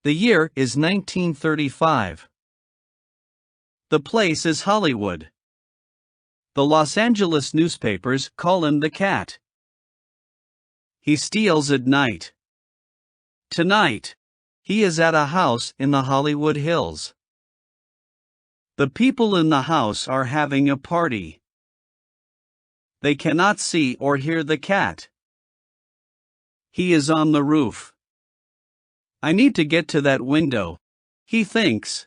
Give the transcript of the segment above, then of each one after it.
The year is 1935. The place is Hollywood. The Los Angeles newspapers call him the cat. He steals at night. Tonight, he is at a house in the Hollywood Hills. The people in the house are having a party. They cannot see or hear the cat. He is on the roof. I need to get to that window, he thinks.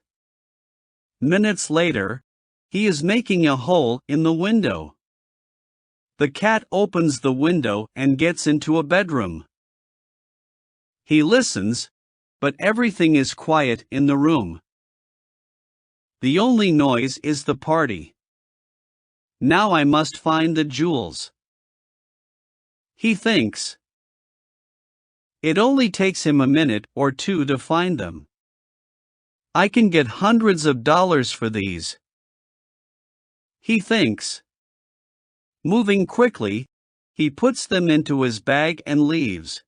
Minutes later, he is making a hole in the window. The cat opens the window and gets into a bedroom. He listens, but everything is quiet in the room. The only noise is the party. Now I must find the jewels, he thinks. It only takes him a minute or two to find them. I can get hundreds of dollars for these, he thinks. Moving quickly, he puts them into his bag and leaves.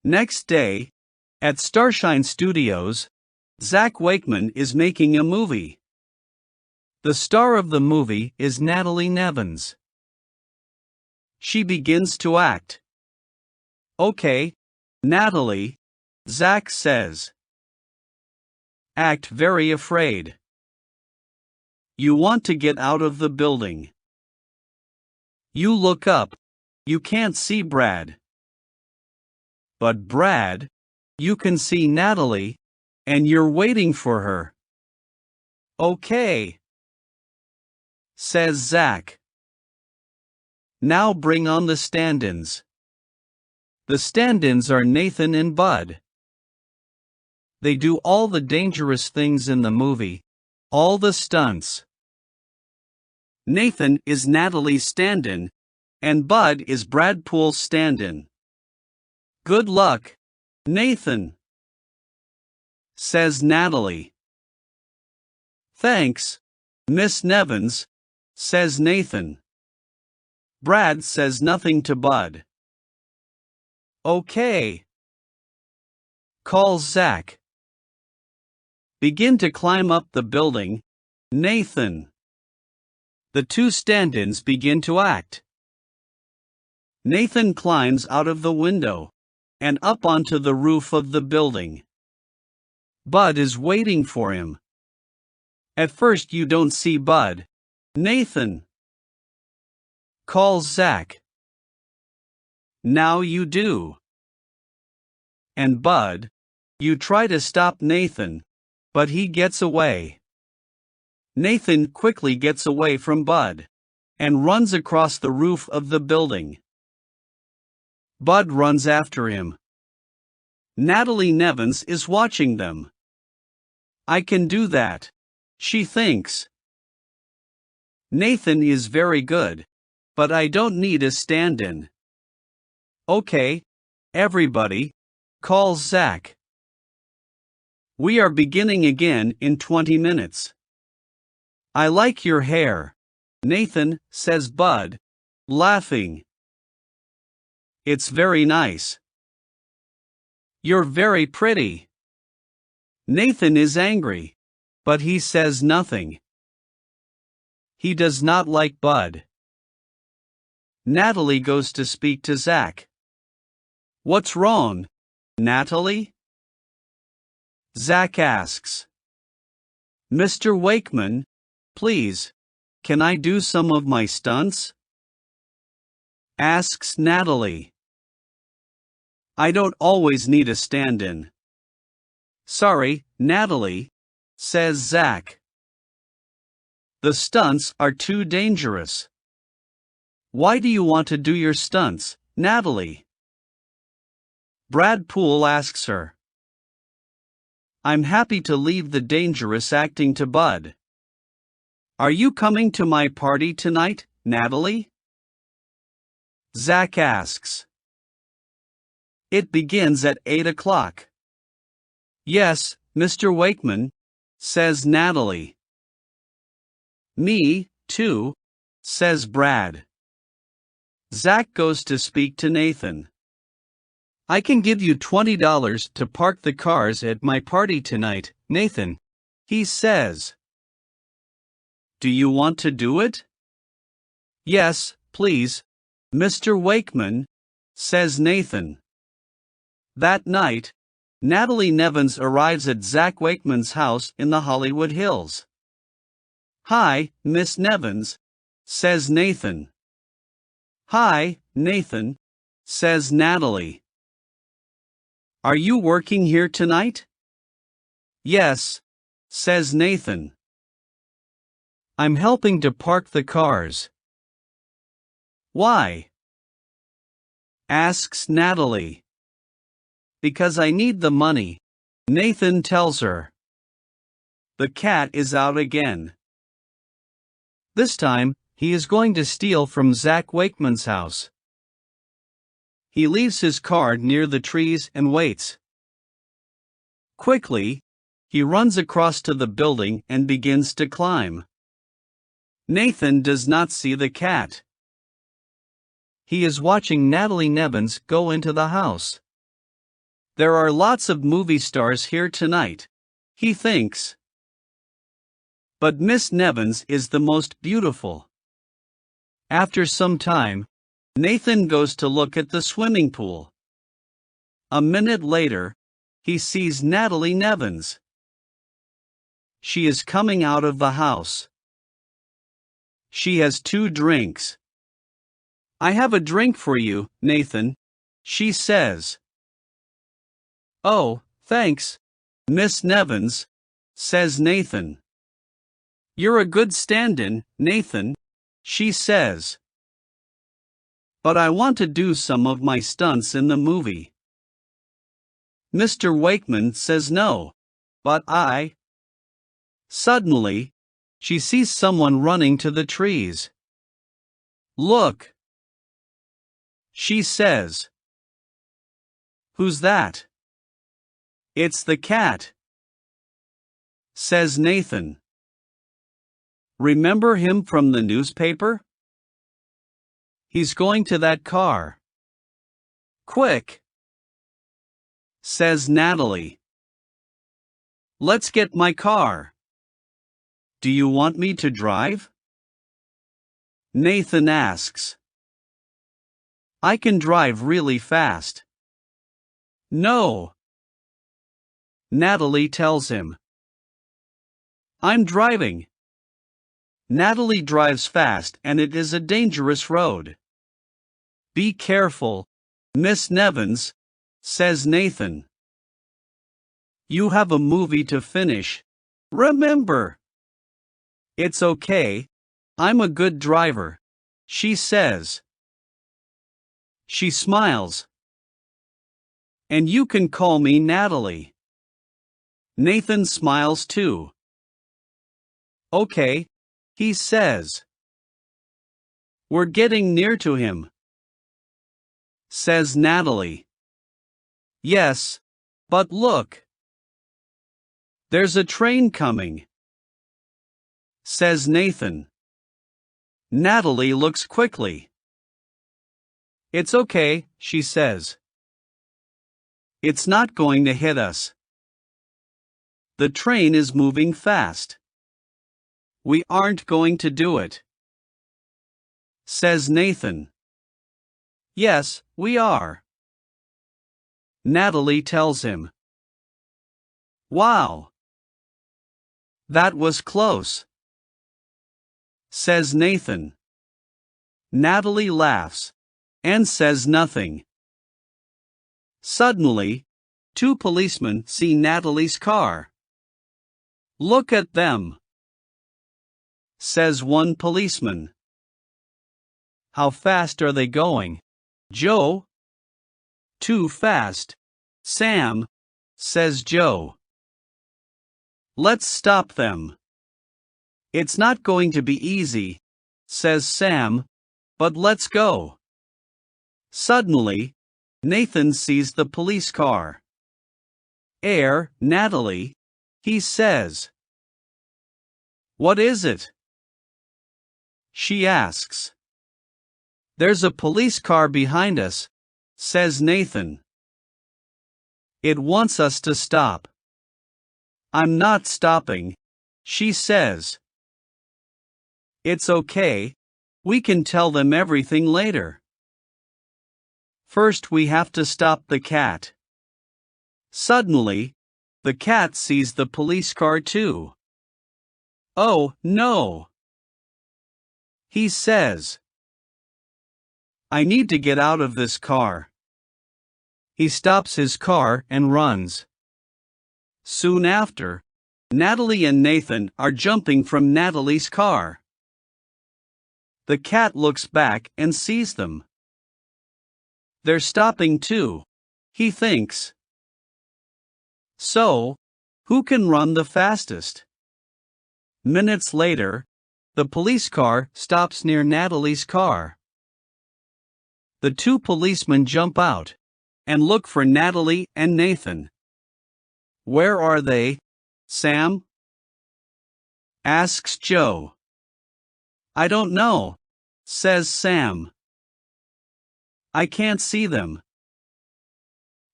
Next day, at Starshine Studios, Zach Wakeman is making a movie. The star of the movie is Natalie Nevins. She begins to act. Okay, Natalie, Zach says. Act very afraid. You want to get out of the building. You look up. You can't see Brad. But Brad, you can see Natalie, and you're waiting for her. Okay, says Zach. Now bring on the stand-ins. The stand-ins are Nathan and Bud. They do all the dangerous things in the movie, all the stunts. Nathan is Natalie's stand-in, and Bud is Brad Poole's stand-in. Good luck, Nathan, says Natalie. Thanks, Miss Nevins, says Nathan. Brad says nothing to Bud. Okay, calls Zach. Begin to climb up the building, Nathan. The two stand-ins begin to act. Nathan climbs out of the window and up onto the roof of the building. Bud is waiting for him. At first you don't see Bud, Nathan, calls Zach. Now you do. And Bud, you try to stop Nathan, but he gets away. Nathan quickly gets away from Bud and runs across the roof of the building. Bud runs after him. Natalie Nevins is watching them. I can do that, she thinks. Nathan is very good, but I don't need a stand-in. Okay, everybody, calls Zach. We are beginning again in 20 minutes. I like your hair, Nathan, says Bud, laughing. It's very nice. You're very pretty. Nathan is angry, but he says nothing. He does not like Bud. Natalie goes to speak to Zach. What's wrong, Natalie? Zach asks. Mr. Wakeman, please, can I do some of my stunts? Asks Natalie. I don't always need a stand-in. Sorry, Natalie, says Zach. The stunts are too dangerous. Why do you want to do your stunts, Natalie? Brad Poole asks her. I'm happy to leave the dangerous acting to Bud. Are you coming to my party tonight, Natalie? Zach asks. It begins at 8 o'clock. Yes, Mr. Wakeman, says Natalie. Me, too, says Brad. Zach goes to speak to Nathan. I can give you $20 to park the cars at my party tonight, Nathan, he says. Do you want to do it? Yes, please, Mr. Wakeman, says Nathan. That night, Natalie Nevins arrives at Zach Wakeman's house in the Hollywood Hills. Hi, Miss Nevins, says Nathan. Hi, Nathan, says Natalie. Are you working here tonight? Yes, says Nathan. I'm helping to park the cars. Why? Asks Natalie. Because I need the money, Nathan tells her. The cat is out again. This time, he is going to steal from Zach Wakeman's house. He leaves his car near the trees and waits. Quickly, he runs across to the building and begins to climb. Nathan does not see the cat. He is watching Natalie Nevins go into the house. There are lots of movie stars here tonight, he thinks. But Miss Nevins is the most beautiful. After some time, Nathan goes to look at the swimming pool. A minute later, he sees Natalie Nevins. She is coming out of the house. She has 2 drinks. I have a drink for you, Nathan, she says. Oh, thanks, Miss Nevins, says Nathan. You're a good stand-in, Nathan, she says. But I want to do some of my stunts in the movie. Mr. Wakeman says no, but I. Suddenly, she sees someone running to the trees. Look, she says. Who's that? It's the cat, says Nathan. Remember him from the newspaper? He's going to that car. Quick, says Natalie. Let's get my car. Do you want me to drive? Nathan asks. I can drive really fast. No, Natalie tells him. I'm driving. Natalie drives fast and it is a dangerous road. Be careful, Miss Nevins, says Nathan. You have a movie to finish, remember. It's okay, I'm a good driver, she says. She smiles. And you can call me Natalie. Nathan smiles too. Okay, he says. We're getting near to him, says Natalie. Yes, but look. There's a train coming, says Nathan. Natalie looks quickly. It's okay, she says. It's not going to hit us. The train is moving fast. We aren't going to do it, says Nathan. Yes, we are, Natalie tells him. Wow. That was close, says Nathan. Natalie laughs and says nothing. Suddenly, 2 policemen see Natalie's car. Look at them, says one policeman. How fast are they going, Joe? Too fast, Sam, says Joe. Let's stop them. It's not going to be easy, says Sam, but let's go. Suddenly, Nathan sees the police car. Natalie, he says. What is it? She asks. There's a police car behind us, says Nathan. It wants us to stop. I'm not stopping, she says. It's okay. We can tell them everything later. First we have to stop the cat. Suddenly, the cat sees the police car too. Oh, no! He says. I need to get out of this car. He stops his car and runs. Soon after, Natalie and Nathan are jumping from Natalie's car. The cat looks back and sees them. They're stopping too, he thinks. So, who can run the fastest? Minutes later, the police car stops near Natalie's car. The two policemen jump out and look for Natalie and Nathan. Where are they, Sam? Asks Joe. I don't know, says Sam. I can't see them.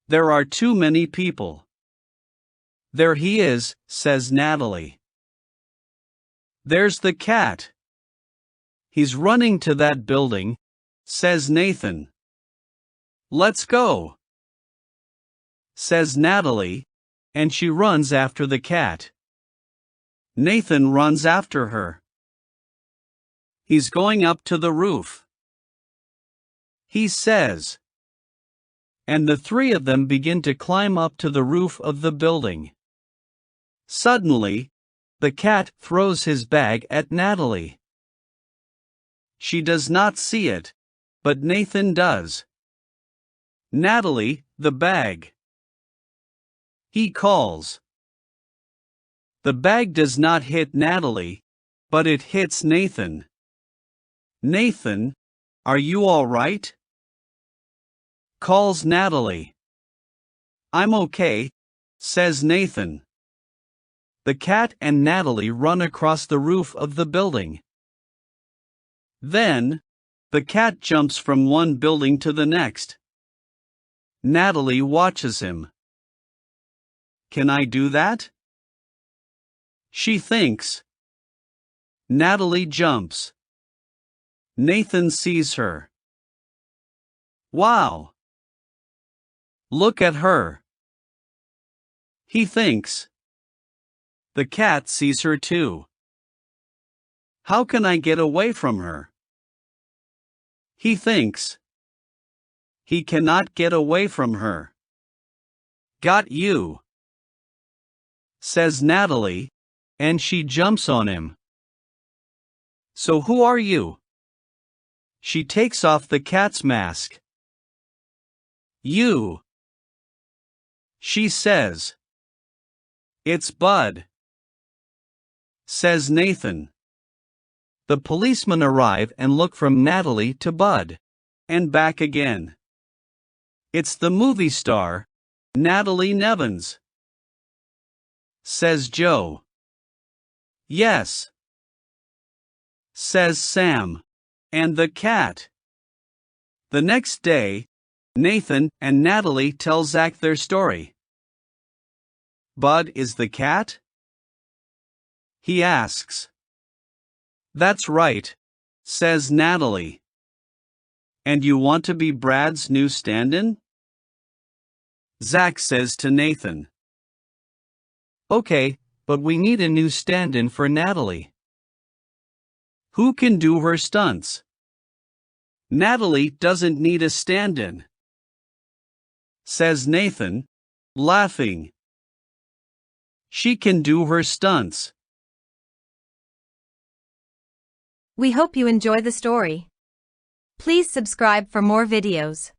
There are too many people. There he is, says Natalie. There's the cat. He's running to that building, says Nathan. Let's go, says Natalie, and she runs after the cat. Nathan runs after her. He's going up to the roof. He says. And the three of them begin to climb up to the roof of the building. Suddenly, the cat throws his bag at Natalie. She does not see it, but Nathan does. Natalie, the bag. He calls. The bag does not hit Natalie, but it hits Nathan. Nathan, are you all right? Calls Natalie. I'm okay, says Nathan. The cat and Natalie run across the roof of the building. Then, the cat jumps from one building to the next. Natalie watches him. Can I do that? She thinks. Natalie jumps. Nathan sees her. Wow! Look at her. He thinks. The cat sees her too. How can I get away from her? He thinks. He cannot get away from her. Got you, says Natalie, and she jumps on him. So who are you? She takes off the cat's mask. You, she says. It's Bud, says Nathan. The policemen arrive and look from Natalie to Bud, and back again. It's the movie star, Natalie Nevins, says Joe. Yes, says Sam, and the cat. The next day, Nathan and Natalie tell Zach their story. Bud is the cat? He asks. That's right, says Natalie. And you want to be Brad's new stand-in? Zach says to Nathan. Okay, but we need a new stand-in for Natalie. Who can do her stunts? Natalie doesn't need a stand-in, says Nathan, laughing. She can do her stunts. We hope you enjoy the story. Please subscribe for more videos.